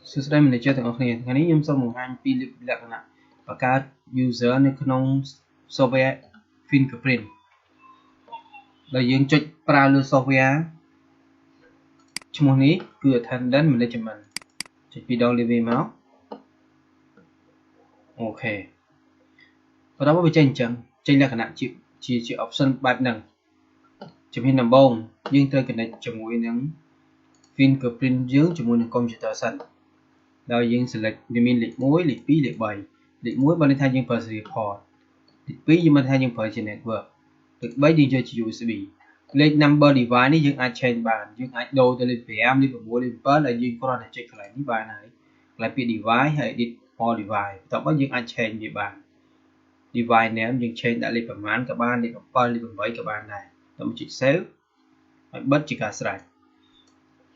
System Manager ទាំងអស់គ្នាថ្ងៃនេះខ្ញុំសូមបង្ហាញពីលក្ខណៈបង្កើត user នៅក្នុង software fingerprint ដែលយើងចុចប្រើលើ software ឈ្មោះនេះគឺ Attendant Management ចុចពីដងលេខវាមកអូខេបន្តមកវាចេញអញ្ចឹងចេញលក្ខណៈជា option បែបហ្នឹងជំហានដំបូងយើងត្រូវ connect ជាមួយនឹង fingerprint យើងជាមួយនឹង computer សិនដោយយើង select វាមានលេខ1លេខ2លេខ3លេខ1បើន័យថាយើងប្រើ serial port លេខ2យើងមិនថាយើងប្រើជា network លេខ3យើងយកជា USB លេខ number device នេះយើងអាច change បានយើងអាចដូរទៅលេខ5លេខ6លេខ7ហើយយើងគ្រាន់តែចុចកន្លែងនេះបានហើយកន្លែងពាក្យ device ហើយ edit all device បន្ទាប់មកយើងអាច change វាបាន device name យើង change ដាក់លេខប្រមាណក៏បានលេខ7លេខ8ក៏បានដែរដល់មកចុច save ហើយបិទជាការស្រេច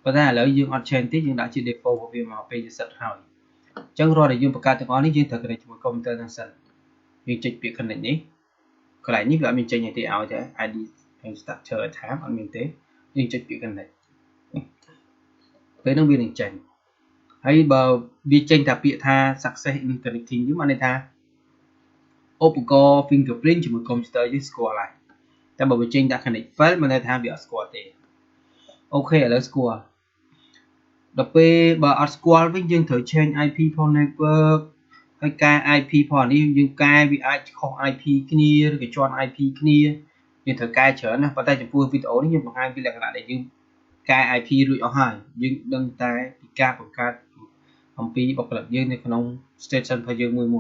ប៉ុន្តែឥឡូវយើងអត់ change ទេយើងដាក់ជា default របស់វាមកពេលជាសិតហើយអញ្ចឹងរាល់ដែលយើងបង្កើតទាំងអស់នេះយើងត្រូវ connect ជាមួយ computer ហ្នឹងសិនយើងចុចពាក្យ connect នេះកន្លែងនេះវាអត់មានចេញទេឲ្យតែ ID and structure tab អត់មានទេយើងចុចពាក្យ connect ពេលហ្នឹងវានឹងចេញហើយបើវាចេញតែពាក្យថា success in connecting យើងបានន័យថាឧបករណ៍ fingerprint ជាមួយ computer យើងស្គាល់ហើយតែបើវាចេញតែ connect fail បានន័យថាវាអត់ស្គាល់ទេអូខេឥឡូវស្គាល់ដល់ពេលបើអត់ស្គាល់វិញយើងត្រូវ change IP ផង network ហើយកែ IP ផងនេះយើងកែវាអាចខុស IP គ្នាឬក៏ជាន់ IP គ្នាយើងត្រូវកែច្រើនណាស់ប៉ុន្តែចំពោះវីដេអូនេះខ្ញុំបង្ហាញពីលក្ខណៈដែលយើងកែ IP រួចអស់ហើយយើងដឹងតែពីការបង្កើតអំពីបុគ្គលិកយើងនៅក្នុង station របស់យើងមួយប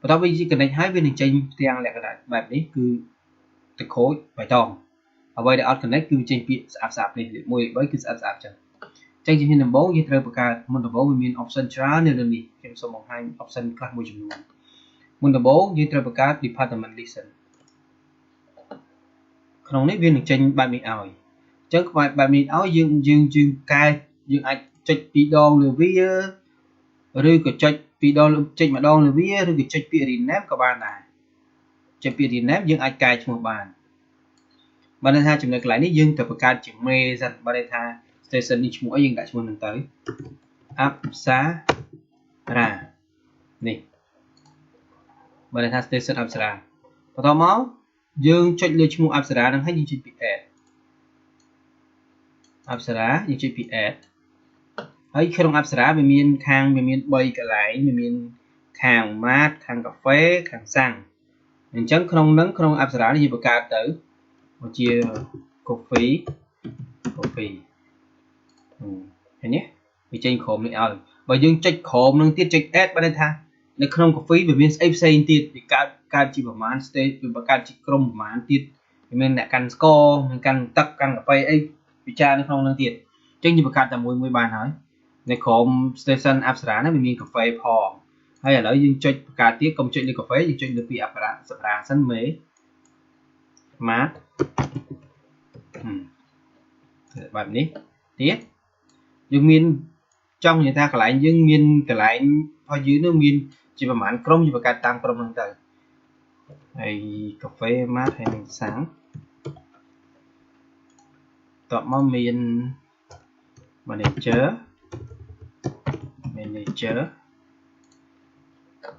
ន្ទាប់ពី connect ហើយវានឹងចេញផ្ទាំងលក្ខណៈបែបនេះគឺទឹកក្រូចបៃតងអ្វីដែលអត់ connect គឺចេញពាក្យស្អាប់ៗនេះលេខ1លេខ3គឺស្អាប់ៗចឹងចឹងជាដំបូងយើងត្រូវបង្កើតមុនដំបូងវាមាន option ច្រើននៅលើនេះខ្ញុំសូមបង្ហាញ option ខ្លះមួយចំនួនមុនដំបូងយើងត្រូវបង្កើត department listen ក្នុងនេះវានឹងចេញបែបនេះឲ្យចឹងបែបនេះឲ្យយើងកែយើងអាចចុចពីរដងលើវាឬក៏ចុចពីរដងចុចម្ដងលើវាឬក៏ចុចពាក្យ rename ក៏បានដែរចុចពាក្យ rename យើងអាចកែឈ្មោះបានបើន័យថាចំណុចកន្លែងនេះយើងត្រូវបង្កើតជាមេសិនបើន័យថា station នេះឈ្មោះអីយើងដាក់ឈ្មោះហ្នឹងទៅអប្សារានេះបើន័យថា station អប្សារាបន្តមកយើងចុចលើឈ្មោះអប្សារាហ្នឹងហើយយើងចុចពី add អប្សារាយើងចុចពី add ហើយក្នុងអប្សារាវាមានខាងវាមាន3កន្លែងវាមានខាងម៉ាតខាងកាហ្វេខាងសាំងអញ្ចឹងក្នុងហ្នឹងក្នុងអប្សារានេះយើងបង្កើតទៅជា coffee ឃើញទេវាចេញក្រុមនេះឲ្យបើយើងចុចក្រុមនឹងទៀតចុច add បានន័យថានៅក្នុង coffee វាមានស្អីផ្សេងទៀតវាកើតជាប្រមាណ stage វាបង្កើតជាក្រុមប្រមាណទៀតវាមានអ្នកកាន់ស្ករមានកាន់ទឹកកាន់កាហ្វេអីពិចារនៅក្នុងនឹងទៀតអញ្ចឹងយើងបង្កើតតែមួយបានហើយនៅក្រុម station អប្សរាហ្នឹងវាមានកាហ្វេផងហើយឥឡូវយើងចុចបង្កើតទៀតកុំចុចលើកាហ្វេយើងចុចលើពីអប្សរាសិនមេម៉ាតបែបនេះទៀតយើងមានចង់និយាយថាកន្លែងយើងមានកន្លែងរបស់យើងនឹងមានជាប្រហែលក្រុមយើងបង្កើតតាមក្រុមហ្នឹងទៅហើយកាហ្វេម៉ាតហើយនឹងសាំងតបមកមាន manager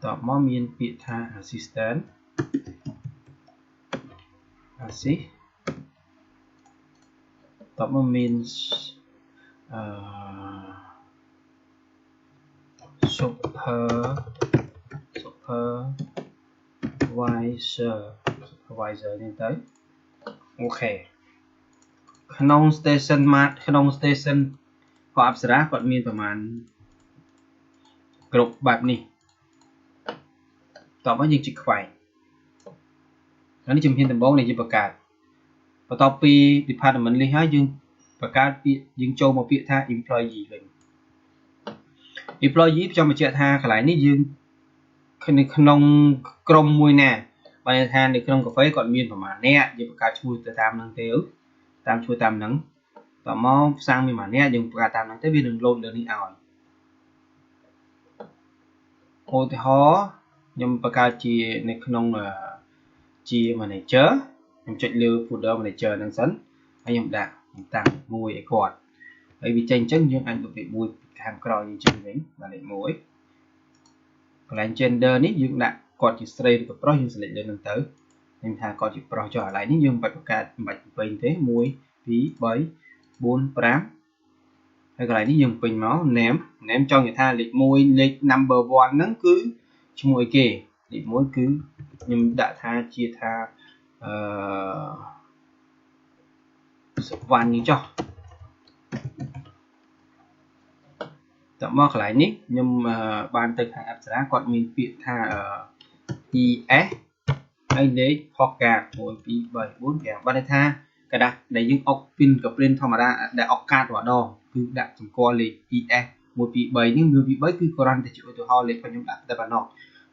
តបមកមានពាក្យថា assistant តបមកមានsupervisor នេះទៅអូខេក្នុង station mart ក្នុង station របស់អប្សរាគាត់មានប្រមាណគ្រប់បែបនេះតបមកយើងចុចខ្វែងនេះជំហានដំបូងដែលយើងបង្កើតបន្ទាប់ពី department list ហើយយើងបង្កើតពាក្យយើងចូលមកពាក្យថា employee វិញ employee ខ្ញុំបញ្ជាក់ថាកន្លែងនេះយើងនៅក្នុងក្រុមមួយណាបើថានៅក្នុងកាហ្វេគាត់មានប្រមាណអ្នកយើងបង្កើតឈ្មោះទៅតាមហ្នឹងទេតាមឈ្មោះតាមហ្នឹងតមកផ្សាំងមានប្រមាណអ្នកយើងបង្កើតតាមហ្នឹងទៅវានឹង load លើនេះឲ្យឧទាហរណ៍ខ្ញុំបង្កើតជានៅក្នុងជា manager ខ្ញុំចុចលើ folder manager ហ្នឹងសិនហើយខ្ញុំតាំងមួយឲ្យគាត់ហើយវាចេញអញ្ចឹងយើងអាចលុបលេខ1ពីខ hàng còi như trên mình là lệnh mũi còn lại gender ní dương đặt còn chỉ straight của pro dương sẽ lên lần tới nên thà còn chỉ pro cho lại ní dương bạch cả bạch bình thế mũi phí bấy 4 pram hay còn lại ní dương bình máu ném cho người ta lệnh mũi lệnh number one nó cứ cho mũi kề lệnh mũi cứ nhưng đã tha chia tha sự van như cho tạm mắc lại nick nhưng mà ban từ hàng abstract còn mình việc tha es anh đấy pocket mỗi pi 74 kẻ ban tha cái đặt để những ốc pinกับ pin ธรรมดา để ốc card ว่าดอคือដាក់ចំកលេខ es មួយពី3នេះមួយពី3គឺគ្រាន់តែជាឧទាហរណ៍លេខខ្ញុំដាក់តែប៉ុណ្ណោះ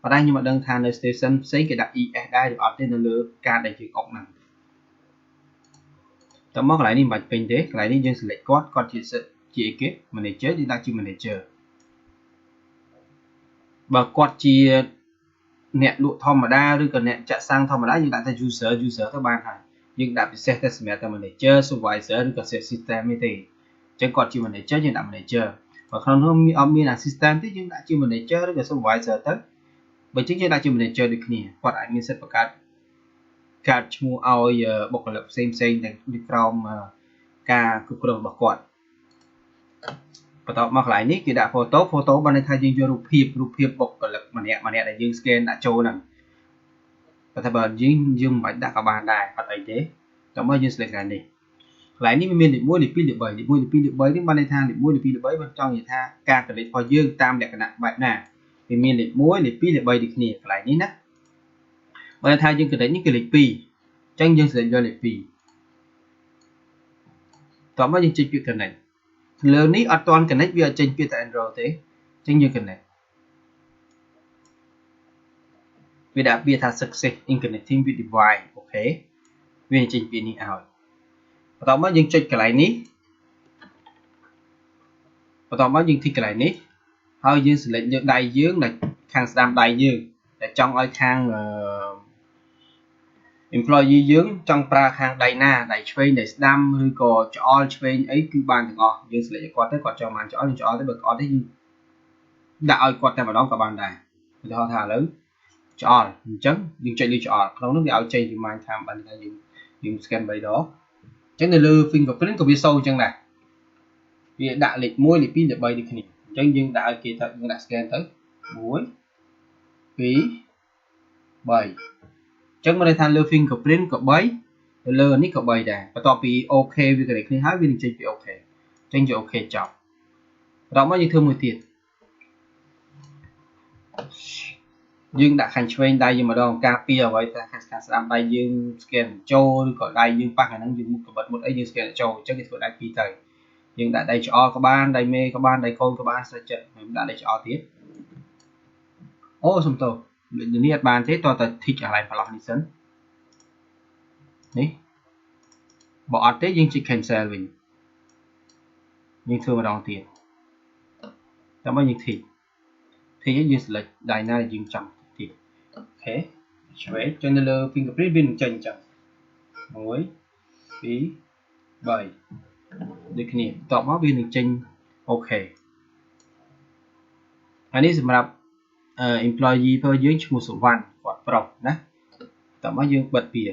ប៉ុន្តែខ្ញុំអត់ដឹងថានៅ station ផ្សេងគេដាក់ es ដែរឬអត់ទេនៅលើការដែលយើងអុកហ្នឹងតើមកកន្លែងនេះមិនបាច់ពេញទេកន្លែងនេះយើង select គាត់ជាគេ manager យើងដាក់ជា manager បើគាត់ជាអ្នកលក់ធម្មតាឬក៏អ្នកចាក់សាំងធម្មតាយើងដាក់តែ user ទៅបានហើយយើងដាក់ពិសេសតែសម្រាប់តែ manager supervisor ឬក៏ system ទេអញ្ចឹងគាត់ជា manager យើងដាក់ manager បើក្នុងនោះអត់មាន assistant ទេយើងដាក់ជា manager ឬក៏ supervisor ទៅបើអញ្ចឹងយើងដាក់ជា manager ដូចគ្នាគាត់អាចមានសិទ្ធិបង្កើតឈ្មោះឲ្យបុគ្គលិកផ្សេងទាំងពីក្រោមការគ្រប់គ្រងរបស់គាត់បន្តមកកន្លែងនេះគេដាក់ photo បានន័យថាយើងយករូបភាពបុគ្គលិកម្នាក់ដែលយើង scan ដាក់ចូលហ្នឹងប៉ុន្តែបើយើងមិនបាច់ដាក់ក៏បានដែរអត់អីទេតែមកយើង select កន្លែងនេះកន្លែងនេះមានលេខ1លេខ2លេខ3លេខ1លេខ2លេខ3នេះបានន័យថាលេខ1លេខ2លេខ3បើចង់និយាយថាការកលេចរបស់យើងតាមលក្ខណៈបែបណាវាមានលេខ1លេខ2លេខ3ដូចគ្នាកន្លែងនេះណាបើថាយើងកលេចនេះគឺលេខ2អញ្ចឹងយើង select យកលេខ2តោះមកយើងចេញពាក្យ connect លើនេះអត់ទាន់ connect វាអត់ចេញពាក្យតែ enroll ទេអញ្ចឹងយើង connect វាដាក់ពាក្យថា success in connecting with device អូខេវាចេញពាក្យនេះឲ្យបន្តមកយើងចុចកន្លែងនេះបន្តមកយើង tick កន្លែងនេះហើយយើង select យកដៃយើងនៅខាងស្ដាំដៃយើងតែចង់ឲ្យខាងemployee យើងចង់ប្រើខាងដៃណាដៃឆ្វេងដៃស្ដាំឬក៏ច្អល់ឆ្វេងអីគឺបានទាំងអស់យើង select ឲ្យគាត់ទៅគាត់ចង់បានច្អល់យើងច្អល់ទៅបើអត់ទេយើងដាក់ឲ្យគាត់តែម្ដងក៏បានដែរឧទាហរណ៍ថាឥឡូវច្អល់អញ្ចឹងយើងចុចលើច្អល់ក្នុងនោះវាឲ្យចេញ remind time បានថាយើង scan 3ដងអញ្ចឹងនៅលើ fingerprint ក៏វាសូវអញ្ចឹងដែរវាដាក់លេខ1លេខ2លេខ3ដូចគ្នាអញ្ចឹងយើងដាក់ឲ្យគេថាយើងដាក់ scan ទៅ1 2 3ចឹងមកន័យថាលើ fingerprint ក៏3លើនេះក៏3ដែរបន្ទាប់ពី OK វាក៏គ្នាហើយវានឹងចេញពី OK ចេញជា OK ចប់បន្តមកយើងធ្វើមួយទៀតយើងដាក់ខាងឆ្វេងដៃយើងម្ដងការពារអ្វីថាខាងស្ដាំដៃយើង scan ចូលឬក៏ដៃយើងប៉ះអាហ្នឹងយើងមុខក្បិតមុតអីយើង scan ចូលអញ្ចឹងគេធ្វើដៃពីរទៅយើងដាក់ដៃច្អល់ក៏បានដៃមេក៏បានដៃកូនក៏បានស្រេចចិត្តខ្ញុំដាក់ដៃច្អល់ទៀតអូសុំទោសនេះអត់បានទេតើតែ tick កន្លែងប្រឡោះនេះសិននេះបើអត់ទេយើងចុច cancel វិញយើងធ្វើម្ដងទៀតតែមកយើង tick យើង select ដៃណាដែលយើងចង់ tick អូខេឆ្វេងចុចនៅលើ fingerprint វានឹងចេញអញ្ចឹង1 2 3ដូចគ្នាតបមកវានឹងចេញអូខេអានេះសម្រាប់employee របស់យើងឈ្មោះសុវណ្ណគាត់ប្រុសណាតើមកយើងបិទវា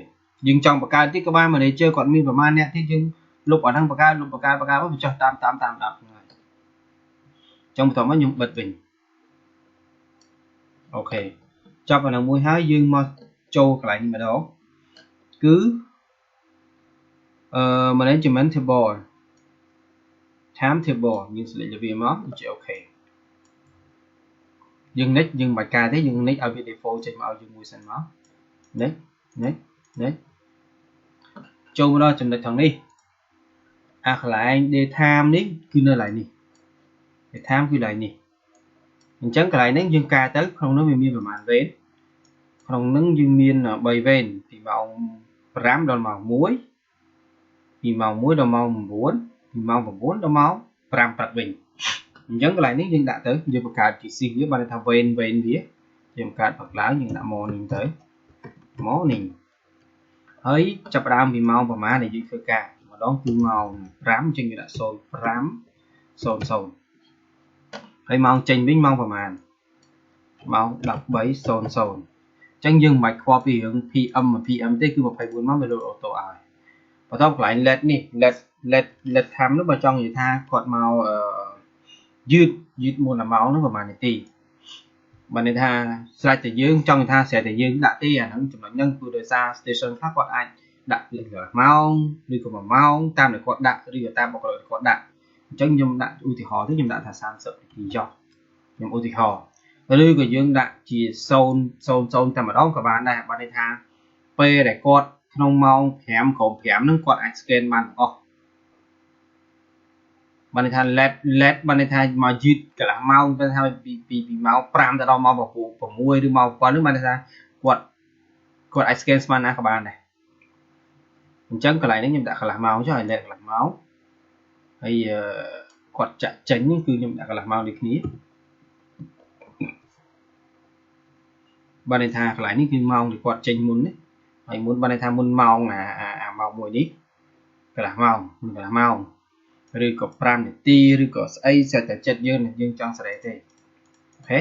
យើងចង់បង្កើតទៀតក៏បាន manager គាត់មានប្រមាណអ្នកទៀតយើងលុបអាហ្នឹងបង្កើតលុបបង្កើតមកចុះតាម10ហ្នឹងចង់បន្តមកខ្ញុំបិទវិញអូខេចប់អាហ្នឹងមួយហើយយើងមកចូលកន្លែងនេះម្ដងគឺmanagement table time table យើង select វាមកជាអូខេយើង next យើងមិនបាច់កែទេយើង next ឲ្យវា default ចេញមកឲ្យយើងមួយសិនមក next ចូលមកដល់ចំណុចខាងនេះអាកន្លែង daytime នេះគឺនៅកន្លែងនេះ daytime គឺកន្លែងនេះអញ្ចឹងកន្លែងនេះយើងកែទៅក្នុងនោះវាមានប្រមាណវេនក្នុងនោះយើងមាន3វេនពីម៉ោង5ដល់ម៉ោង1ពីម៉ោង1ដល់ម៉ោង9ពីម៉ោង9ដល់ម៉ោង5ព្រឹកវិញអញ្ចឹងកន្លែងនេះយើងដាក់ទៅយើងបង្កើតជា shift វាបានថាវេនវាយើងបង្កើតផឹកឡើងយើងដាក់ morning ទៅ morning ហើយចាប់ផ្ដើមពីម៉ោងប្រហែលដែលយើងធ្វើការម្ដងគឺម៉ោង5អញ្ចឹងយើងដាក់05:00 ហើយម៉ោងចេញវិញម៉ោងប្រហែលម៉ោង 13:00 ចឹងយើងមិនបាច់ខ្វល់ពីរឿង PM មួយ PM ទេគឺ24ម៉ោងវាលោតអូតូឲ្យបន្ទាប់កន្លែង let time នោះបើចង់និយាយថាគាត់មកយឺតមុនដល់ម៉ោងនោះប្រហែលនាទីបើន័យថាស្រេចតែយើងចង់ថាស្រេចតែយើងដាក់ទេអាហ្នឹងចំណុចហ្នឹងគឺដោយសារ station ខ្លះគាត់អាចដាក់លេខម៉ោងឬក៏1ម៉ោងតាមដែលគាត់ដាក់ឬក៏តាមបុគ្គលិកគាត់ដាក់អញ្ចឹងខ្ញុំដាក់ឧទាហរណ៍ទៅខ្ញុំដាក់ថា30នាទីចុះខ្ញុំឧទាហរណ៍ឬក៏យើងដាក់ជា0:00តែម្ដងក៏បានដែរបើន័យថាពេលដែលគាត់ក្នុងម៉ោង5ក្រោម5ហ្នឹងគាត់អាច scan បានទាំងអស់បើន័យថា let បើន័យថាមកយឺតកន្លះម៉ោងទៅថាពីម៉ោង5ទៅដល់ម៉ោង6ឬម៉ោង7ហ្នឹងបើន័យថាគាត់អាច scan ស្មើណាក៏បានដែរអញ្ចឹងកន្លែងនេះខ្ញុំដាក់កន្លះម៉ោងចុះឲ្យ let កន្លះម៉ោងហើយគាត់ចាក់ចេញនេះគឺខ្ញុំដាក់កន្លះម៉ោងដូចគ្នាបើន័យថាកន្លែងនេះគឺម៉ោងដែលគាត់ចេញមុននេះហើយមុនបើន័យថាមុនម៉ោងអាម៉ោង1នេះកន្លះម៉ោងឬក៏5នាទីឬក៏ស្អីសិតតែចិត្តយើងចង់សេរីទេអូខេ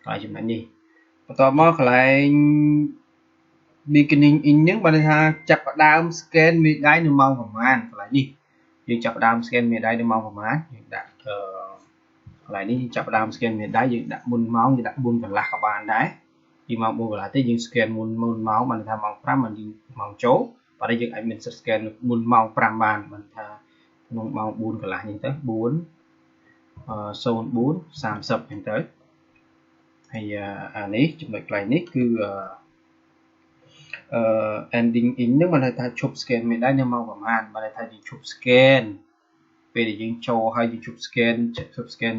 កន្លែងចំណុចនេះបន្ទាប់មកកន្លែង beginning in ហ្នឹងបើន័យថាចាប់ផ្ដើម scan មេដៃនៅម៉ោងប្រហែលកន្លែងនេះយើងចាប់ផ្ដើម scan មេដៃនៅម៉ោងប្រហែលយើងដាក់កន្លែងនេះចាប់ផ្ដើម scan មេដៃយើងដាក់មុនម៉ោងយើងដាក់4កន្លះក៏បានដែរពីម៉ោង4កន្លះទេយើង scan មុនម៉ោងបើន័យថាម៉ោង5មិនយើងម៉ោងចូលបើយើងអាចមានសិទ្ធិ scan មុនម៉ោង5បានបើថាក្នុងម៉ោង4កន្លះនេះទៅ4:04:30ហ្នឹងទៅហើយអានេះចំណុចកន្លែងនេះគឺ ending in ហ្នឹងបើន័យថាឈប់ scan មេដៃនៅម៉ោងប្រហែលបើន័យថាយើងឈប់ scan ពេលដែលយើងចូលហើយយើងឈប់ scan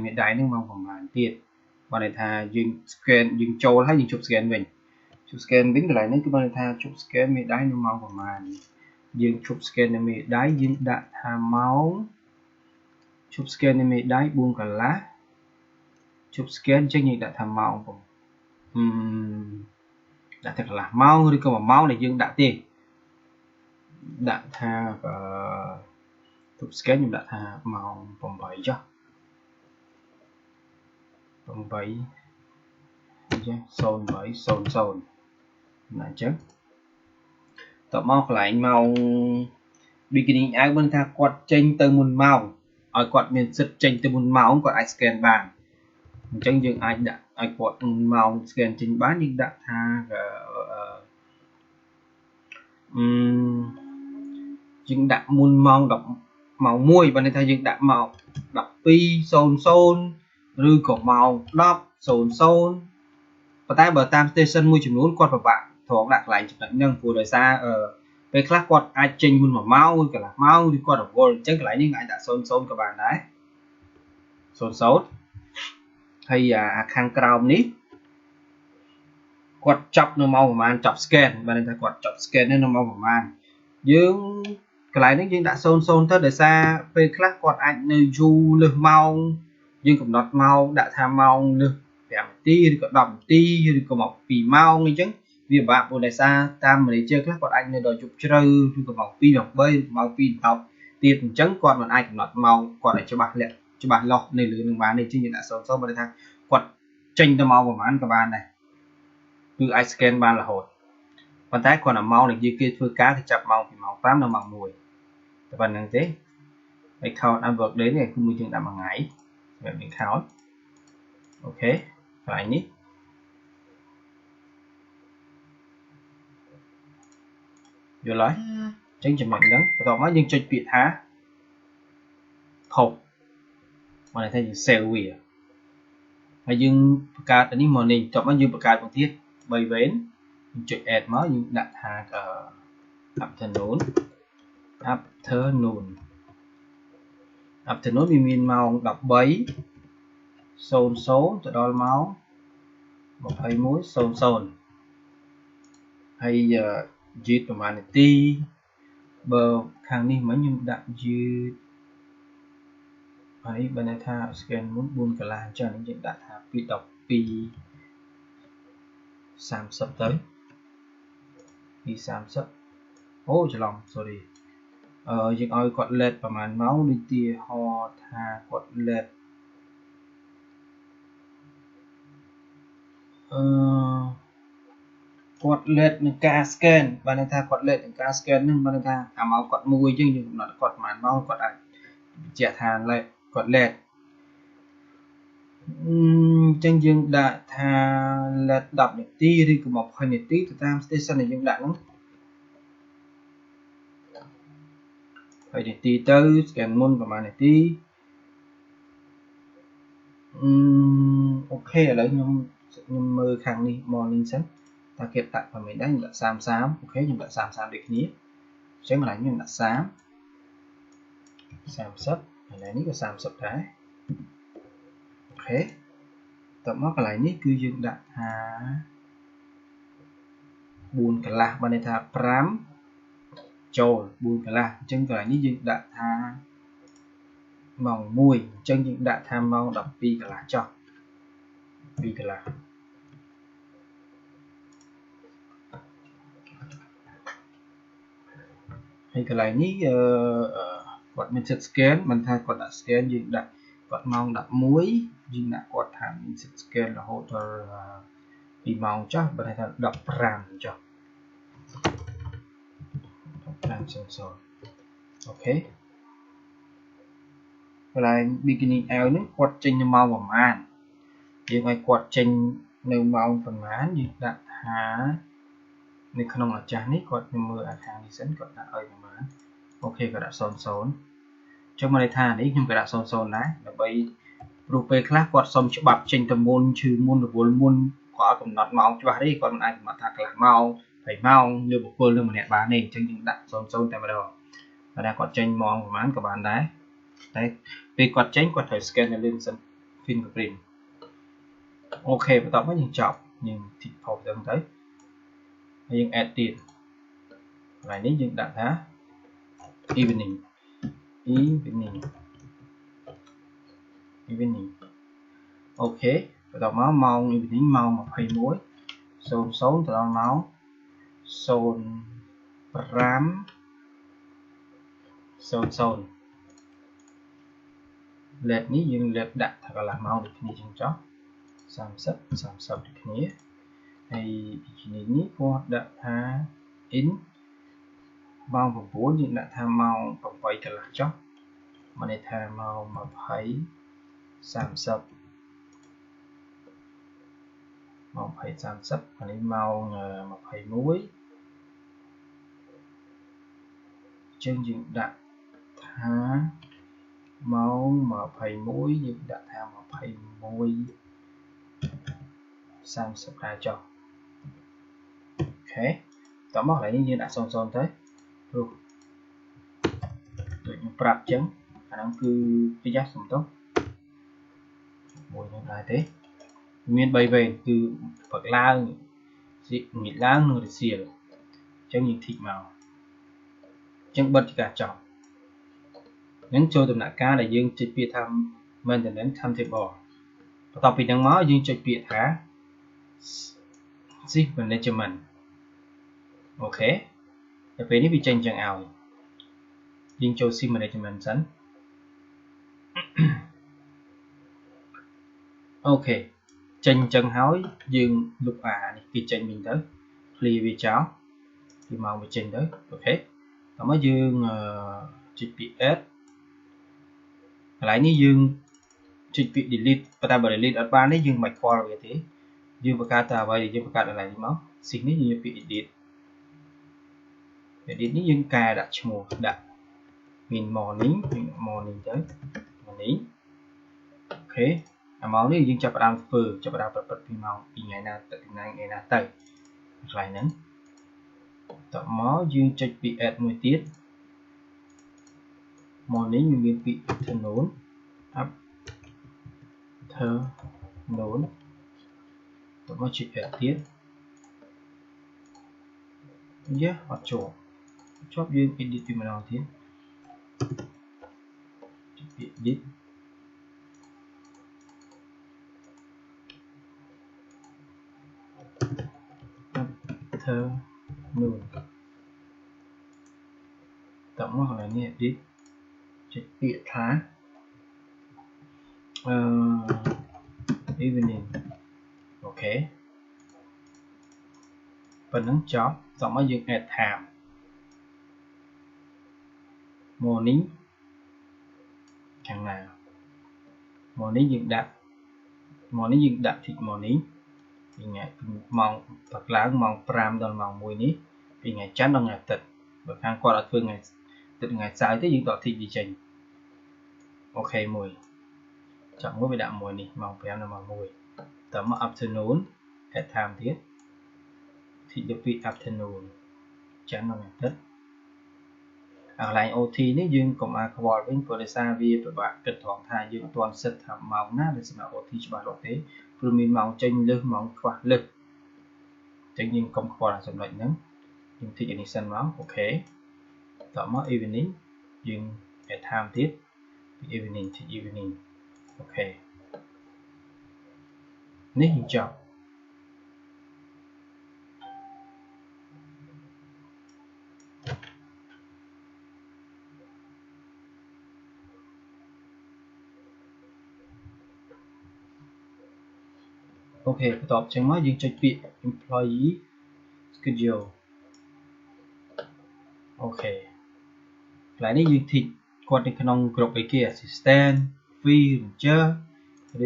មេដៃហ្នឹងម៉ោងប្រហែលទៀតបើន័យថាយើង scan យើងចូលហើយយើងឈប់ scan វិញកន្លែងនេះគឺបើន័យថាឈប់ scan មេដៃនៅម៉ោងប្រហែលយើងឈប់ scan នៅមេដៃយើងដាក់ថាម៉ោងឈប់ scan នៅមេដៃ4កន្លះឈប់ scan ចឹងយើងដាក់ថាម៉ោងដាក់តែកន្លះម៉ោងឬក៏1ម៉ោងដែលយើងដាក់ទេដាក់ថាឈប់ scan ខ្ញុំដាក់ថាម៉ោង8ចុះ8ចា08:00ណាអញ្ចឹងតមកកន្លែងម៉ោង beginning out មិនថាគាត់ចេញទៅមុនម៉ោងឲ្យគាត់មានសិទ្ធិចេញទៅមុនម៉ោងគាត់អាច scan បានអញ្ចឹងយើងអាចដាក់ឲ្យគាត់ម៉ោង scan ចេញបានយើងដាក់ថាយើងដាក់មុនម៉ោងម៉ោង1បើន័យថាយើងដាក់ម៉ោង 12:00 ឬក៏ម៉ោង 10:00 ប៉ុន្តែបើតាម station មួយចំនួនគាត់ពិបាកត្រង់ដាក់កន្លែងចំណុចហ្នឹងព្រោះដោយសារពេលខ្លះគាត់អាចចេញមុន1ម៉ោងឬកន្លះម៉ោងឬគាត់រវល់អញ្ចឹងកន្លែងនេះអាចដាក់00ក៏បានដែរ00ហើយអាខាងក្រោមនេះគាត់ចាប់នៅម៉ោងប្រហែលចាប់ scan បើន័យថាគាត់ចាប់ scan នៅម៉ោងប្រហែលយើងកន្លែងនេះយើងដាក់00ទៅដោយសារពេលខ្លះគាត់អាចនៅយូរលើសម៉ោងយើងកំណត់ម៉ោងដាក់ថាម៉ោងលើស5នាទីឬក៏10នាទីឬក៏មក2ម៉ោងអញ្ចឹងវាពិបាកព្រោះដោយសារតាម manager ខ្លះគាត់អាចនៅដល់យប់ជ្រៅឬក៏ម៉ោង2ដល់3ម៉ោង2ដល់10ទៀតអញ្ចឹងគាត់មិនអាចកំណត់ម៉ោងគាត់ឲ្យច្បាស់លាស់នៅលើនឹងបានទេអញ្ចឹងយើងដាក់00បើថាគាត់ចេញទៅម៉ោងប្រហែលក៏បានដែរគឺអាច scan បានរហូតប៉ុន្តែគ្រាន់តែម៉ោងដែលគេធ្វើការគឺចាប់ម៉ោងពីម៉ោង5ដល់ម៉ោង1តែប៉ុណ្្នឹងទេហើយ count and work day នេះគឺមួយយើងដាក់មួយថ្ងៃសម្រាប់យើង count អូខេកន្លែងនេះយល់ហើយអញ្ចឹងចំណុចហ្នឹងបន្ទាប់មកយើងចុចពាក្យថា post មកន័យថាយើង save វាហើយយើងបង្កើតអានេះមកនេះបន្ទាប់មកយើងបង្កើតមកទៀត3វេនយើងចុច add មកយើងដាក់ថា afternoon វាមានម៉ោង 13:00 ទៅដល់ម៉ោង 21:00 ហើយយឺតប្រហែលនាទីបើខាងនេះមិញខ្ញុំដាក់យឺតហើយបើន័យថា scan មុន4កន្លះអញ្ចឹងយើងដាក់ថាពី12:30ទៅ2:30អូច្រឡំ sorry យើងឲ្យគាត់ let ប្រហែលម៉ោងដូចទីហោថាគាត់ let គាត់ let នឹងការ scan បានន័យថាគាត់ let នឹងការ scan នឹងបានន័យថាអាម៉ោងគាត់មួយអញ្ចឹងយើងកំណត់គាត់ប្រហែលម៉ោងគាត់អាចបញ្ជាក់ថា let គាត់ let អញ្ចឹងយើងដាក់ថា let 10នាទីឬក៏20នាទីទៅតាម station ដែលយើងដាក់ហ្នឹង20នាទីទៅ scan មុនប្រហែលនាទីអូខេឥឡូវខ្ញុំមើលខាងនេះ morning សិនតើគេដាក់ប្រហែលដែរខ្ញុំដាក់30អូខេខ្ញុំដាក់30ដូចគ្នាអញ្ចឹងកន្លែងនេះខ្ញុំដាក់30កន្លែងនេះក៏30ដែរអូខេតមកកន្លែងនេះគឺយើងដាក់ថា4កន្លះបានន័យថា5ចូល4កន្លះអញ្ចឹងកន្លែងនេះយើងដាក់ថាម៉ោង1អញ្ចឹងយើងដាក់ថាម៉ោង12កន្លះចុះ2កន្លះហើយកន្លែងនេះគាត់មានសិទ្ធ scan មិនថាគាត់ដាក់ scan យើងដាក់គាត់ម៉ោង11យើងដាក់គាត់ថាមានសិទ្ធ scan រហូតដល់2ម៉ោងចុះបើថា15ចុះ15:00អូខេកន្លែង beginning hour នេះគាត់ចេញនៅម៉ោងប្រហែលយើងឲ្យគាត់ចេញនៅម៉ោងប្រហែលយើងដាក់ថានៅក្នុងអាចាស់នេះគាត់ខ្ញុំមើលអាខាងនេះសិនគាត់ដាក់ឲ្យប្រហែលអូខេគាត់ដាក់00ចុះមកន័យថានេះខ្ញុំក៏ដាក់00ដែរដើម្បីព្រោះពេលខ្លះគាត់សុំច្បាប់ចេញទៅមុនឈឺមុនរវល់មុនគាត់កំណត់ម៉ោងច្បាស់ទេគាត់មិនអាចកំណត់ថាកន្លះម៉ោង20ម៉ោងលើបុគ្គលនឹងម្នាក់បានទេអញ្ចឹងយើងដាក់00តែម្ដងបើថាគាត់ចេញម៉ោងប្រហែលក៏បានដែរតែពេលគាត់ចេញគាត់ត្រូវ scan នៅលើម៉ាស៊ីន fingerprint អូខេបន្ទាប់មកយើងចប់យើង tick box ទៅហើយយើង add ទៀតកន្លែងនេះយើងដាក់ថា evening អូខេបន្ទាប់មកម៉ោង evening ម៉ោង21:00ទៅដល់ម៉ោង05:00 let នេះយើង let ដាក់ថាកន្លះម៉ោងដូចគ្នាចឹងចុះ30ដូចគ្នាហើយ beginning នេះគាត់ដាក់ថា in ម៉ោង9យើងដាក់ថាម៉ោង8កន្លះចុះមកន័យថាម៉ោង20:30ម៉ោង20:30អានេះម៉ោង21ចឹងយើងដាក់ថាម៉ោង21យើងដាក់ថា21:30ដែរចុះអូខេតមកកន្លែងនេះយើងដាក់00ទៅព្រោះដូចខ្ញុំប្រាប់ចឹងអាហ្នឹងគឺប្រយ័ត្នសំទោសមួយនឹងដែរទេមាន3វេនគឺព្រឹកឡើងងាកឡើងនិងរសៀលអញ្ចឹងយើង tick មកអញ្ចឹងបិទជាការចប់នឹងចូលដំណាក់កាលដែលយើងចុចពាក្យថា maintenance timetable បន្ទាប់ពីហ្នឹងមកយើងចុចពាក្យថា shift management អូខេដល់ពេលនេះវាចេញចឹងឲ្យយើងចូល shift management សិនអូខេចេញចឹងហើយយើងលុបអានេះគេចេញវិញទៅ clear វាចោលពីមកវាចេញទៅអូខេដល់មកយើងចុចពាក្យ add កន្លែងនេះយើងចុចពាក្យ delete ប៉ុន្តែបើ delete អត់បានទេយើងមិនខ្វល់វាទេយើងបង្កើតតែអ្វីដែលយើងបង្កើតកន្លែងនេះមក shift នេះយើងយកពាក្យ edit នេះយើងកែដាក់ឈ្មោះដាក់មាន morning ទៅ morning អូខេអាម៉ោងនេះយើងចាប់ផ្ដើមធ្វើចាប់ផ្ដើមប្រព្រឹត្តពីម៉ោងពីថ្ងៃណាទៅថ្ងៃណាទៅកន្លែងហ្នឹងតមកយើងចុចពី add មួយទៀត morning មានពាក្យ afternoon តមកចុច add ទៀតអត់ជាប់យើង edit ពីម្ដងទៀតចុចពាក្យ edit afternoon តមកកន្លែងនេះ edit ចុចពាក្យថា evening អូខេប៉ុណ្ណឹងចប់xongមកយើង add time morning ខាងណា morning យើងដាក់ tick morning ពីថ្ងៃម៉ោងព្រឹកឡើងម៉ោង5ដល់ម៉ោង1នេះពីថ្ងៃច័ន្ទដល់ថ្ងៃអាទិត្យបើខាងគាត់អត់ធ្វើថ្ងៃថ្ងៃសៅរ៍ទេយើងដក tick វាចេញអូខេមួយចាប់មួយវាដាក់មួយនេះម៉ោង5ដល់ម៉ោង1តមក afternoon add time ទៀត tick យកពី afternoon ច័ន្ទដល់អាទិត្យកន្លែង OT នេះយើងកុំឲ្យខ្វល់វិញព្រោះដោយសារវាពិបាកគិតត្រង់ថាយើងអត់ទាន់សិតថាម៉ោងណាដែលសម្រាប់ OT ច្បាស់លាស់ទេព្រោះមានម៉ោងចេញលើសម៉ោងខ្វះលើសអញ្ចឹងយើងកុំខ្វល់ចំណុចហ្នឹងយើង tick នេះសិនមកអូខេតមក evening យើង add time ទៀតពី evening tick evening អូខេនេះយើងចប់អូខេបន្ទាប់ចឹងមកយើងចុចពាក្យ employee schedule អូខេកន្លែងនេះយើង tick គាត់នៅក្នុងក្រុមអីគេ assistant freelancer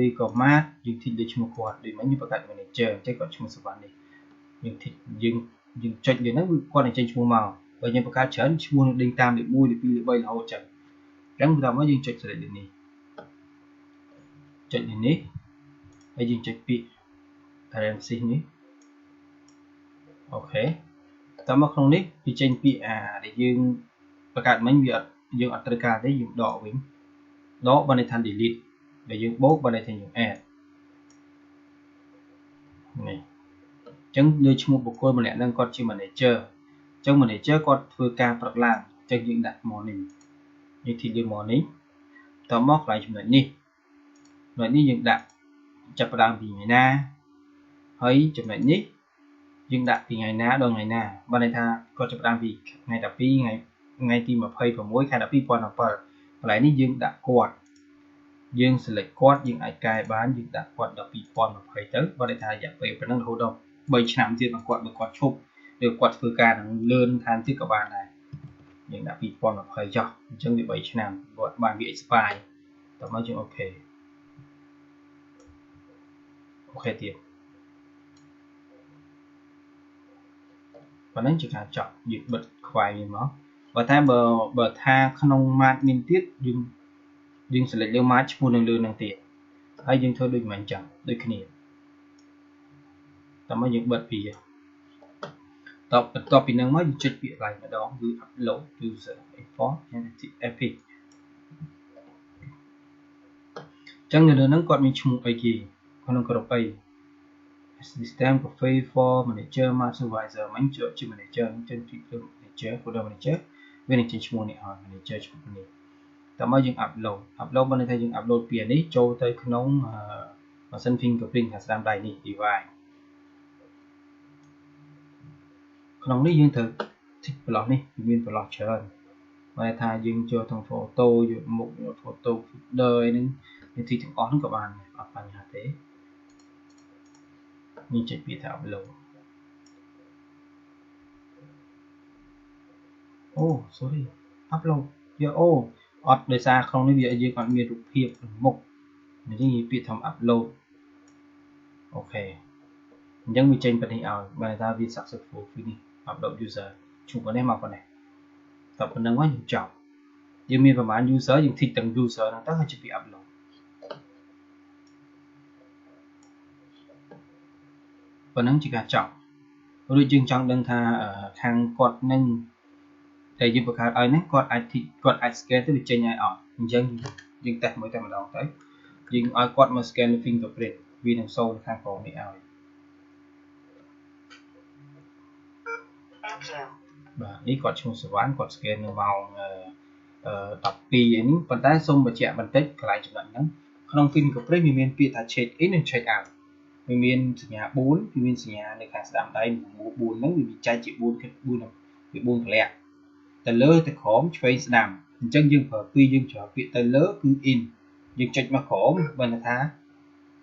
ឬក៏ mat យើង tick លើឈ្មោះគាត់ដូចមិញយើងបង្កើត manager អញ្ចឹងគាត់ឈ្មោះសវណ្ណនេះយើង tick យើងចុចលើហ្នឹងគាត់នឹងចេញឈ្មោះមកបើយើងបង្កើតច្រើនឈ្មោះនឹងដេញតាមលេខ1លេខ2លេខ3រហូតចឹងអញ្ចឹងបន្ទាប់មកយើងចុច select លើនេះចុចលើនេះហើយយើងចុចពាក្យ parenthesis នេះអូខេតមកក្នុងនេះវាចេញពាក្យដែលយើងបង្កើតមិញវាយើងអត់ត្រូវការទេយើងដកវិញដកបានន័យថា delete ដែលយើងបូកបានន័យថាយើង add នេះអញ្ចឹងលើឈ្មោះបុគ្គលម្នាក់ហ្នឹងគាត់ជា manager អញ្ចឹង manager គាត់ធ្វើការព្រឹកឡើងអញ្ចឹងយើងដាក់ morning យើង tick លើ morning តមកកន្លែងចំណុចនេះយើងដាក់ចាប់ផ្ដើមពីថ្ងៃណាហើយចំណុចនេះយើងដាក់ពីថ្ងៃណាដល់ថ្ងៃណាបានន័យថាគាត់ចាប់ផ្ដើមពីថ្ងៃ12ថ្ងៃទី26ខែ12 2017កន្លែងនេះយើងដាក់គាត់យើង select គាត់យើងអាចកែបានយើងដាក់គាត់ដល់2020ទៅបានន័យថារយៈពេលប៉ុណ្ណឹងរហូតដល់3ឆ្នាំទៀតបើគាត់ឈប់ឬគាត់ធ្វើការនឹងលឿនថែមទៀតក៏បានដែរយើងដាក់2020ចុះអញ្ចឹងវា3ឆ្នាំគាត់បានវា expire តមកយើងអូខេទៀតប៉ុណ្ណឹងជាការចប់យើងបិទខ្វាយវាមកបើថាក្នុង mat មានទៀតយើង select លើ mat ឈ្មោះនឹងលើនឹងទៀតហើយយើងធ្វើដូចមិនអញ្ចឹងដូចគ្នាតមកយើងបិទវាបន្ទាប់ពីហ្នឹងមកយើងចុចពាក្យ like ម្ដងគឺ upload user import epic អញ្ចឹងនៅលើហ្នឹងគាត់មានឈ្មោះអីគេក្នុងក្រុមអី system cafe for manager mat supervisor មិញជា manager អញ្ចឹងទីគឺ manager folder manager វានឹងចេញឈ្មោះនេះឲ្យ manager ឈ្មោះនេះតមកយើង upload បានន័យថាយើង upload ពីនេះចូលទៅក្នុងម៉ាស៊ីន fingerprint ខាងស្ដាំដៃនេះ device ក្នុងនេះយើងត្រូវ tick ប្លោះនេះវាមានប្លោះច្រើនបានន័យថាយើងចូលក្នុង photo យកមុខយក photo folder អីហ្នឹងវា tick ទាំងអស់ហ្នឹងក៏បានអត់បញ្ហាទេនេះចុចពាក្យថា upload អូ sorry upload យកអូអត់ដោយសារក្នុងនេះវាយើងអត់មានរូបភាពមុខអញ្ចឹងនិយាយពាក្យថា upload អូខេអញ្ចឹងវាចេញប៉ុណ្នេះឲ្យបានថាវា successful ពីនេះ upload user ជួបប៉ុណ្នេះមកប៉ុណ្នេះតប៉ុណ្្នឹងមកយើងចប់យើងមានប្រហែល user យើង tick ទាំង user ហ្នឹងទៅហើយជិះពី upload ប៉ុណ្ណឹងជាការចប់រួចយើងចង់ដឹងថាខាងគាត់នឹងតែយើងបង្កើតឲ្យហ្នឹងគាត់អាច scan ទៅវាចេញឲ្យអត់អញ្ចឹងយើងតេស្តមួយតែម្ដងទៅយើងឲ្យគាត់មក scan fingerprint វានឹងសូនខាងក្រោមនេះឲ្យបាទនេះគាត់ឈ្មោះសវណ្ណគាត់ scan នៅម៉ោង12អីនេះប៉ុន្តែសូមបញ្ជាក់បន្តិចកន្លែងចំណុចហ្នឹងក្នុង fingerprint វាមានពាក្យថា check in និង check out វាមានសញ្ញា4វាមានសញ្ញានៅខាងស្ដាំដៃ4ហ្នឹងវាចែកជា4វា4កន្លែងទៅលើទៅក្រោមឆ្វេងស្ដាំ chân dương phở tuy dương trở bị tới lớn cứ in dương trách mà khổ bên thá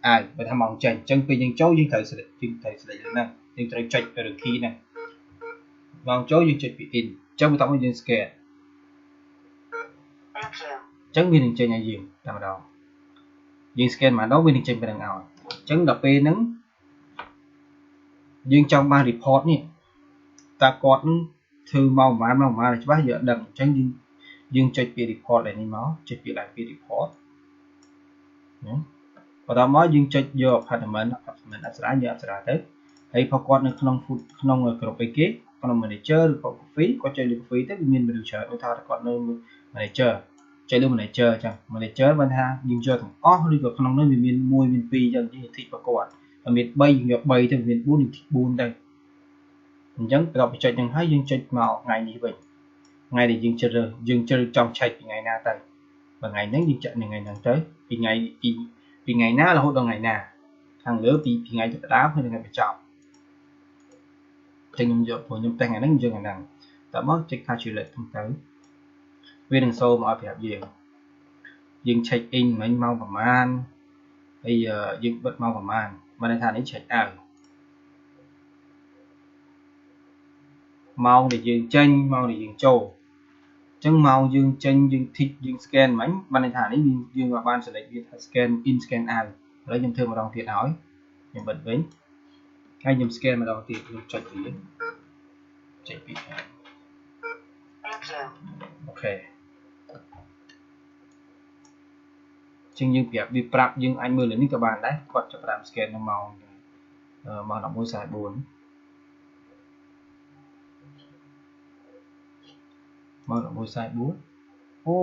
ai bên thằng mong chân chân vì dương châu dương thời sẽ được này dương thời trách về được khi này mong châu dương trách bị in trong một tổng dương scan chân vì dương chơi nhà dương làm đầu dương scan mà đó vì dương chơi bên đằng nào chân đập p nắng dương trong ba report nhỉ ta có thư màu mà là bác giờ đằng chân dương trách bị report lại ní máu trách bị lại bị report và đó mới dương trách vô apartment áp giá tới hay phá quátនៅក្នុងក្រុមអីគេក្នុង manager ឬក៏ coffee គាត់ចែកលើ coffee ទៅវាមាន manager ដូចថាគាត់នៅ manager ចែកលើ manager ចឹង manager បានថាយើងយកទាំងអស់ឬក៏ក្នុងនោះវាមាន1មាន2ចឹងជាធីប្រកួតវាមាន3យើងយក3ទៅមាន4ទៅអញ្ចឹងប្រកបបច្ចេកហ្នឹងហើយយើងចុចមកថ្ងៃនេះវិញថ្ងៃដែលយើងជ្រើសចង់ឆែកពីថ្ងៃណាទៅបើថ្ងៃហ្នឹងយើងចាក់ថ្ងៃហ្នឹងទៅពីថ្ងៃណារហូតដល់ថ្ងៃណាខាងលើពីថ្ងៃចាប់ផ្ដើមហើយថ្ងៃបញ្ចប់ខ្ញុំយកព្រោះខ្ញុំតែថ្ងៃហ្នឹងយើងថ្ងៃហ្នឹងតើមកចុច calculate ទៅវានឹងសូមឲ្យប្រាប់យើង check in មិញមកប្រហែលហើយយើងបិទមកប្រហែលបានន័យថានេះ check out ម៉ោងដែលយើងចេញម៉ោងដែលយើងចូលអញ្ចឹងម៉ោងយើងចេញយើង tick យើង scan មិញបានន័យថានេះយើងបាន select វាថា scan in scan out ឥឡូវខ្ញុំធ្វើម្ដងទៀតឲ្យខ្ញុំបិទវិញហើយខ្ញុំ scan ម្ដងទៀតខ្ញុំចុចវាចុចពីអូខេជាងយើងប្រាប់វាប្រាប់យើងអាចមើលលើនេះក៏បានដែរគាត់ចាប់តាម scan នៅម៉ោង 11:44 ម៉ោង 11:44 អូ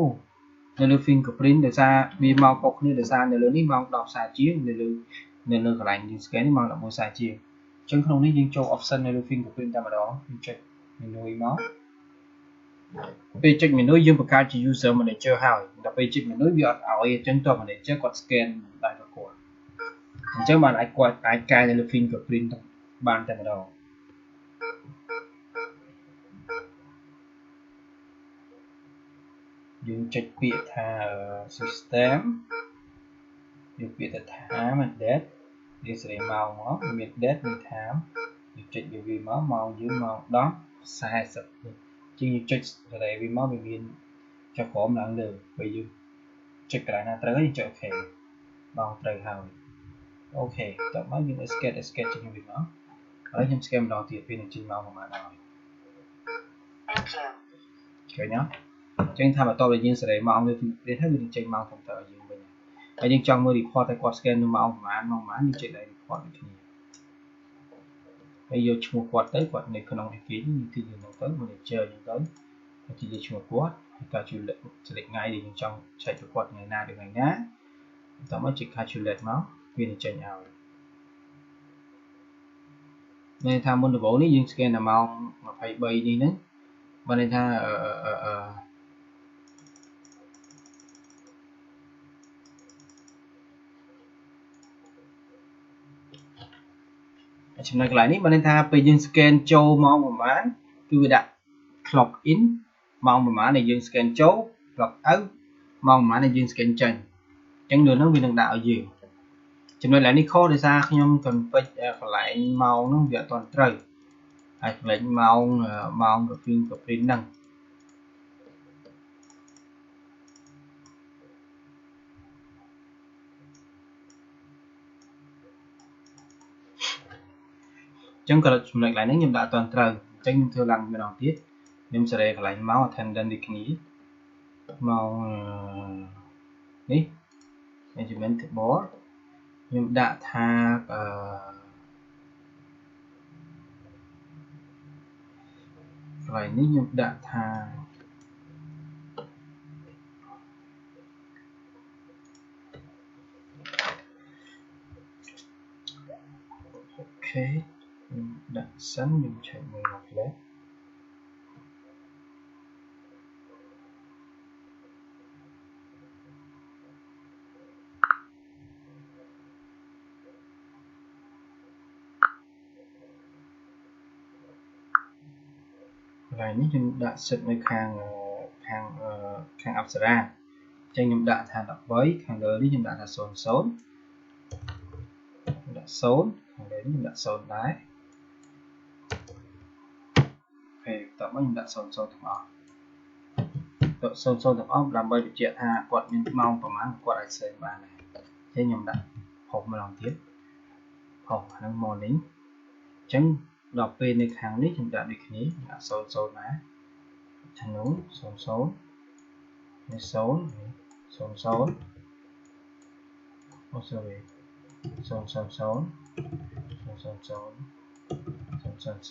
នៅលើ fingerprint ដោយសារវាមកកុសគ្នាដោយសារនៅលើនេះម៉ោង 10:40 ជាងនៅលើកន្លែងយើង scan នេះម៉ោង 11:40 ជាងអញ្ចឹងក្នុងនេះយើងចូល option នៅលើ fingerprint តែម្ដងយើងចុច menu មកពេលចុច menu យើងបង្កើតជា user manager ហើយដល់ពេលចុច menu វាអត់ឲ្យអញ្ចឹងតើ manager គាត់ scan ដែរគាត់អញ្ចឹងបានគាត់អាចកែនៅលើ fingerprint បានតែម្ដងយើងចុចពាក្យថា system យើងពាក្យថា time and date យើងសេរីម៉ោងមកមាន date មាន time យើងចុចវាមកម៉ោងយើងម៉ោង 10:40 ជាងយើងចុចសេរីវាមកវាមានចុចក្រោមឡើងលើពេលយើងចុចកន្លែងណាត្រូវហើយយើងចុច OK ម៉ោងត្រូវហើយអូខេតោះមកយើង escape ចេញវាមកឥឡូវខ្ញុំ scan ម្ដងទៀតពេលនឹងចេញម៉ោងប្រហែលហើយឃើញទេអញ្ចឹងថាបន្ទាប់ពីយើងសេរីម៉ោងលើ fingerprint ហើយវានឹងចេញម៉ោងត្រឹមត្រូវឲ្យយើងវិញហើយយើងចង់មើល report តែគាត់ scan នៅម៉ោងប្រហែលយើងចុច report ដូចគ្នាហើយយកឈ្មោះគាត់ទៅគាត់នៅក្នុងឯគេនេះទីយើងទៅ manager យើងទៅហើយទីឈ្មោះគាត់ហើយការ select ថ្ងៃដែលយើងចង់ឆែកទៅគាត់ថ្ងៃណាដល់ថ្ងៃណាតោះមកចុច calculate មកវានឹងចេញឲ្យមានថាមុនដំបូងនេះយើង scan ដល់ម៉ោង 23 នេះហ្នឹងបានន័យថាចំណុចកន្លែងនេះបានន័យថាពេលយើង scan ចូលម៉ោងប្រហែលគឺវាដាក់ clock in ម៉ោងប្រហែលដែលយើង scan ចូល clock out ម៉ោងប្រហែលដែលយើង scan ចេញអញ្ចឹងលើហ្នឹងវានឹងដាក់ឲ្យយើងចំណុចកន្លែងនេះខុសដោយសារខ្ញុំ config កន្លែងម៉ោងហ្នឹងវាអត់ទាន់ត្រូវហើយកន្លែងម៉ោង fingerprint ហ្នឹងអញ្ចឹងក៏ចំណុចកន្លែងហ្នឹងខ្ញុំដាក់អត់ទាន់ត្រូវអញ្ចឹងខ្ញុំធ្វើឡើងម្ដងទៀតខ្ញុំសេរីកន្លែងម៉ោង attendance ដូចគ្នាម៉ោងនេះ management table ខ្ញុំដាក់ថាកន្លែងនេះខ្ញុំដាក់ថាអូខេខ្ញុំដាក់សិនខ្ញុំឆែកមើលមកផ្លែកន្លែងនេះខ្ញុំដាក់សិតនៅខាង ខាងអប្សរាចឹងខ្ញុំដាក់ថា13ខាងលើនេះខ្ញុំដាក់ថា00ដាក់0ខាងលើនេះខ្ញុំដាក់0ដែរអូខេតោះមកខ្ញុំដាក់00ទាំងអស់00ទាំងអស់ដើម្បីបញ្ជាក់ថាគាត់មានម៉ោងប្រហែលគាត់អាចសេបានដែរអញ្ចឹងខ្ញុំដាក់ផុសម្ដងទៀតផុសហ្នឹង morning អញ្ចឹងដល់ពេលនៅខាងនេះខ្ញុំដាក់ដូចគ្នាដាក់00ដែរខាងនោះ00នេះ0 00 អូ sorry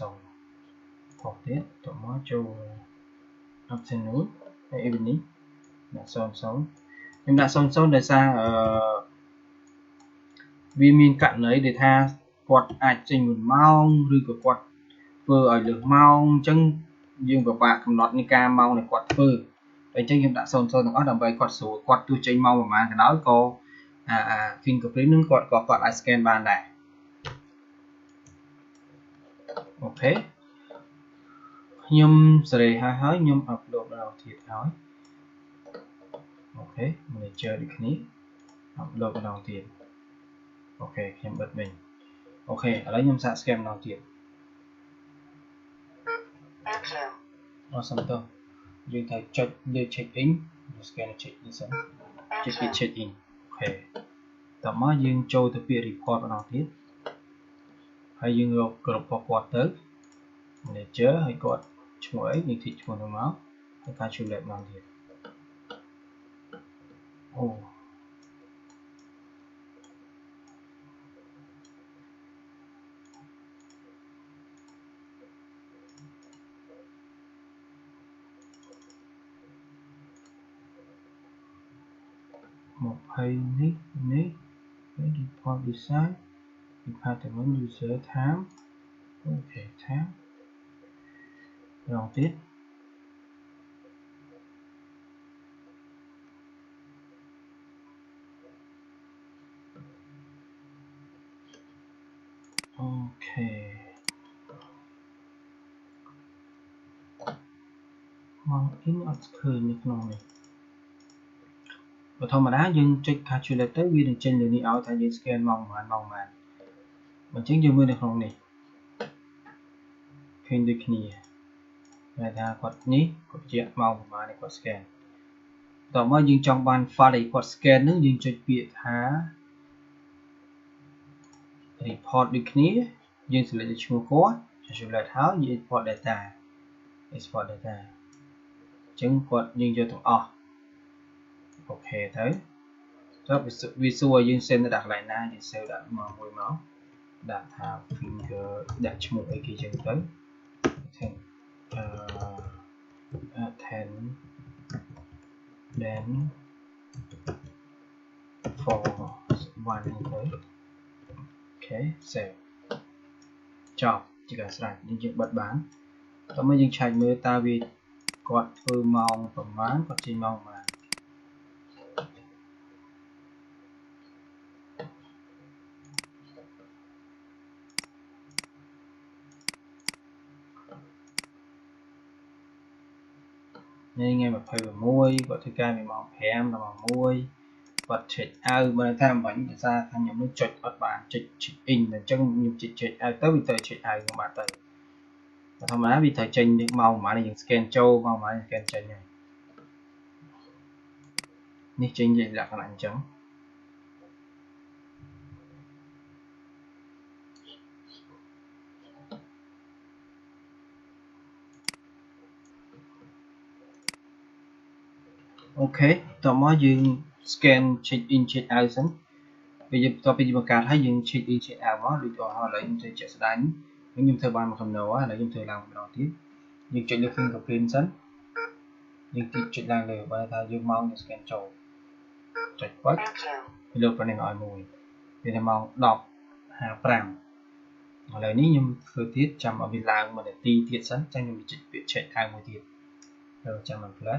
000 ផុសទៀតតមកចូល afternoon ហើយ evening ដាក់00ខ្ញុំដាក់00ដោយសារវាមានករណីដែលថាគាត់អាចចេញ1ម៉ោងឬក៏គាត់ធ្វើឲ្យលើសម៉ោងអញ្ចឹងយើងពិបាកកំណត់នៃការម៉ោងដែលគាត់ធ្វើអញ្ចឹងខ្ញុំដាក់00ទាំងអស់ដើម្បីគាត់ស្រួលគាត់ទោះចេញម៉ោងប្រហែលក៏ដោយក៏fingerprint នឹងគាត់អាច scan បានដែរអូខេខ្ញុំសេរីហើយខ្ញុំ upload ដល់ទៀតហើយអូខេ manager ដូចគ្នា upload ម្ដងទៀតអូខេខ្ញុំបិទវិញអូខេឥឡូវខ្ញុំសាក scan ម្ដងទៀតអត់សំទោសយើងត្រូវចុចលើ check in scan check in សិនចុចពី check in អូខេតោះមកយើងចូលទៅពាក្យ report ម្ដងទៀតហើយយើងរកគ្រប់របស់គាត់ទៅ manager ហើយគាត់ឈ្មោះអីយើងធីកឈ្មោះនោះមកហើយការជួលលេខម្ដងទៀតអូ20នេះ report design department user time អូខេ time ម្ដងទៀតអូខេមក in អត់ឃើញនៅក្នុងនេះបើធម្មតាយើងចុច calculate ទៅវានឹងចេញលើនេះឲ្យថាយើង scan ម៉ោងប៉ុន្មានអញ្ចឹងយើងមើលនៅក្នុងនេះឃើញដូចគ្នាតែថាគាត់នេះគាត់ជាម៉ោងប្រហែលនេះគាត់ scan តោះមកយើងចង់បាន file ដែលគាត់ scan នឹងយើងចុចពាក្យថា report ដូចគ្នាយើង select ឈ្មោះគាត់ calculate ហើយយើង export data អញ្ចឹងគាត់យើងយកទាំងអស់អូខេទៅវាសួរយើង send ទៅដាក់កន្លែងណាយើង save ដាក់មកមួយមកដាក់ថា finger ដាក់ឈ្មោះអីគេចឹងទៅ10 then for one ទៅអូខេ save ចប់ជាការស្រេចយើងបិទបានតោះមកយើងឆែកមើលតើវាគាត់ធ្វើម៉ោងប្រហែលគាត់ចេញម៉ោងប្រហែលថ្ងៃ26គាត់ធ្វើការពីម៉ោង5ដល់ម៉ោង1គាត់ check out បើថាមិនបាញ់ភាសាថាខ្ញុំនឹងចុចអត់បានចុច check in អញ្ចឹងខ្ញុំចុច check out ទៅវាទៅ check out ខ្ញុំបាត់ទៅធម្មតាវាត្រូវចេញម៉ោងប្រហែលយើង scan ចូលម៉ោងប្រហែល scan ចេញហើយនេះចេញជាលក្ខណៈអញ្ចឹងអូខេតោះមកយើង scan check in check out សិនពេលយើងបន្ទាប់ពីយើងបង្កើតហើយយើង check in check out មកដូចអស់ឥឡូវខ្ញុំធ្វើជាក់ស្ដែងខ្ញុំធ្វើបានមួយកំណោឥឡូវខ្ញុំធ្វើឡើងម្ដងទៀតយើងចុចលើ fingerprint សិនយើងចុចឡើងលើបើថាយើងម៉ោងយើង scan ចូលចុចបាច់វាលោកប្រនេះឲ្យមួយវាថាម៉ោង 10:55 ឥឡូវនេះខ្ញុំធ្វើទៀតចាំឲ្យវាឡើង1នាទីទៀតសិនចាំខ្ញុំចុចពាក្យ check out មួយទៀតហើយចាំមិនផ្លែ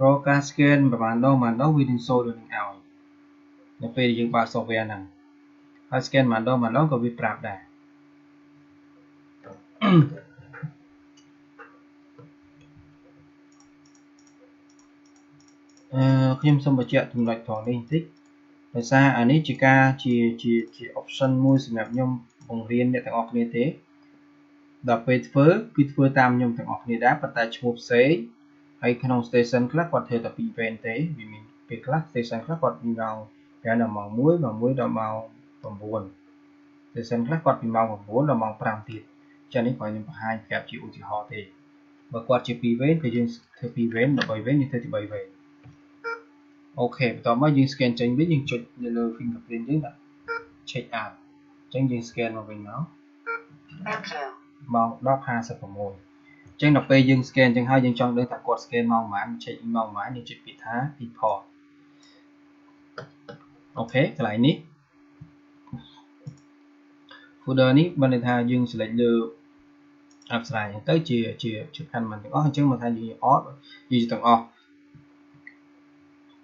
รอการสแกนประมาณดอกวิดีโอโดยหนึ่งเอาในពេលយើងបើក software ហ្នឹងហើយ scan ម្ដងក៏វាប្រាប់ដែរខ្ញុំសូមបញ្ជាក់ចំណុចត្រង់នេះបន្តិចដោយសារអានេះជាការជា option មួយសម្រាប់ខ្ញុំបង្រៀនអ្នកទាំងអស់គ្នាទេដល់ពេលធ្វើគឺធ្វើតាមខ្ញុំទាំងអស់គ្នាដែរប៉ុន្តែឈ្មោះផ្សេងហើយក្នុង station ខ្លះគាត់ធ្វើតែ2 event ទេវាមានពេលខ្លះ station ខ្លះគាត់ពីម៉ោងដល់ម៉ោង1ដល់ម៉ោង9 session ខ្លះគាត់ពីម៉ោង9ដល់ម៉ោង5ទៀតចឹងនេះគាត់ខ្ញុំបង្ហាញប្រាប់ជាឧទាហរណ៍ទេបើគាត់ជា2 vane គឺយើងធ្វើ2 vane 13 vane យើងធ្វើជា3 vane អូខេបន្ទាប់មកយើង scan ចេញវិញយើងចុចនៅលើ fingerprint យើងដាក់ check out ចឹងយើង scan មកវិញមកម៉ោង 10:56 ចឹងដល់ពេលយើង scan ចឹងហើយយើងចង់ដឹងថាគាត់ scan ម៉ោងប៉ុន្មាន check in ម៉ោងប៉ុន្មានយើងចុចពាក្យថា import អូខេកន្លែងនេះ folder នេះបានន័យថាយើង select លើអប្សរាអញ្ចឹងទៅជាផាន់មិនទាំងអស់អញ្ចឹងមកថាយើង odd យើងទាំងអស់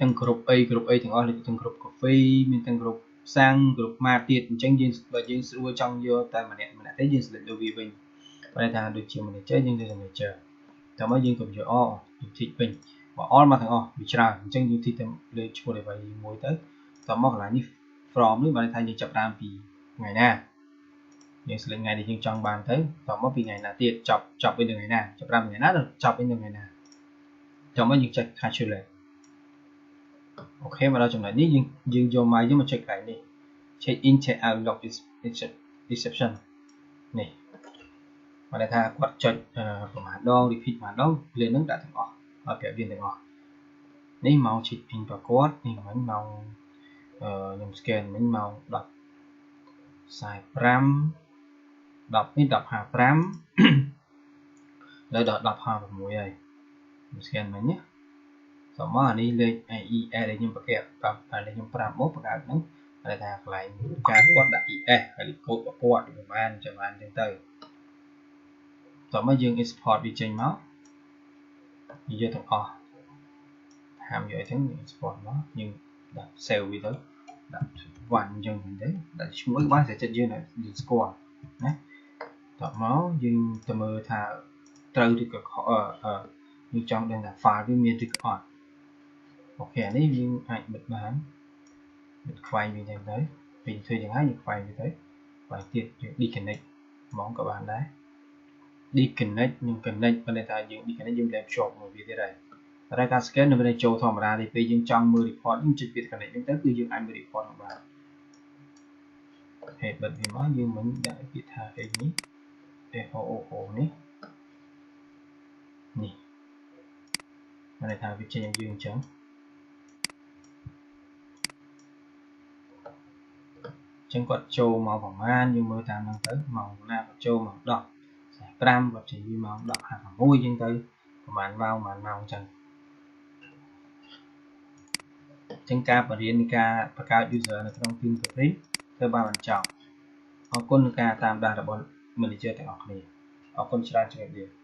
ទាំងគ្រប់អីទាំងអស់ទាំងគ្រប់ coffee មានទាំងគ្រប់សាំងគ្រប់ម៉ាតទៀតអញ្ចឹងយើងបើយើងស្រួលចង់យកតែម្នាក់ទេយើង select លើវាវិញបានន័យថាដូចជា manager យើងទៅ manager តោះមកយើងក៏យក all យើង tick វិញបើ all មកទាំងអស់វាច្រើនអញ្ចឹងយើង tick ទៅលើឈ្មោះ device មួយទៅតោះមកកន្លែងនេះ from នេះបានន័យថាយើងចាប់ដើមពីថ្ងៃណាយើង select ថ្ងៃនេះយើងចង់បានទៅតមកពីថ្ងៃណាទៀតចប់វិញនៅថ្ងៃណាចាប់5ថ្ងៃណាទៅចប់វិញនៅថ្ងៃណាតមកយើងចុច calculate អូខេមកដល់ចំណុចនេះយើងយកមកយើងមកចុចកន្លែងនេះ check in check out log exception នេះបានន័យថាគាត់ចុចប្រហែលដង repeat ប្រហែលដងលេខហ្នឹងដាក់ទាំងអស់ឲ្យប្រាប់យើងទាំងអស់នេះម៉ោង check in ប្រកួតនេះមិញម៉ោងខ្ញុំ scan មិញម៉ោង 10:45 10នេះ 10:55 ដល់ 10:56 ហើយ scan មិញណាតោះមកអានេះលេខ ES ដែលខ្ញុំបង្កើតដែលខ្ញុំប្រាប់មកបង្កើតហ្នឹងគេថាកន្លែងការគាត់ដាក់ ES ហើយលេខកូដរបស់គាត់ប្រហែលចាំបានអញ្ចឹងទៅតោះមកយើង export វាចេញមកយកទាំងអស់ហាមយកអញ្ចឹង export មកយើងដាក់ save វាទៅដាក់វ៉ាន់អញ្ចឹងវិញទៅដាក់ឈ្មោះបានតែចិត្តយើងស្គាល់ណាតោះមកយើងទៅមើលថាត្រូវឬក៏ខុសយើងចង់ដឹងថា file វាមានឬក៏អត់អូខេអានេះយើងអាចបិទបានបិទខ្វែងវាយ៉ាងទៅពេលធ្វើយ៉ាងហើយយើងខ្វែងវាទៅហើយទៀតយើង disconnect ហ្មងក៏បានដែរ disconnect និង connect ប៉ុន្តែថាយើង disconnect យើងលែងភ្ជាប់មួយវាទៀតហើយតែការ scan នៅមានចូលធម្មតាទេពេលយើងចង់មើល report យើងចុចពាក្យ connect ហ្នឹងទៅគឺយើងអាចមើល report បានហេតុបិទវាមកយើងមិនដាក់ពាក្យថាអីនេះ FOO នេះបានន័យថាវាចេញឲ្យយើងអញ្ចឹងចឹងគាត់ចូលមកប្រហែលយើងមើលតាមហ្នឹងទៅម៉ោងណាគាត់ចូលមក 10:45 គាត់ចេញពីម៉ោង 10:56 ចឹងទៅប្រហែលម៉ោងអញ្ចឹងការបរៀននៃការបង្កើត user នៅក្នុង Fingerprint ធ្វើបានបញ្ចប់អរគុណនឹងការតាមដានរបស់ manager ទាំងអស់គ្នាអរគុណច្រើនជំរាបលា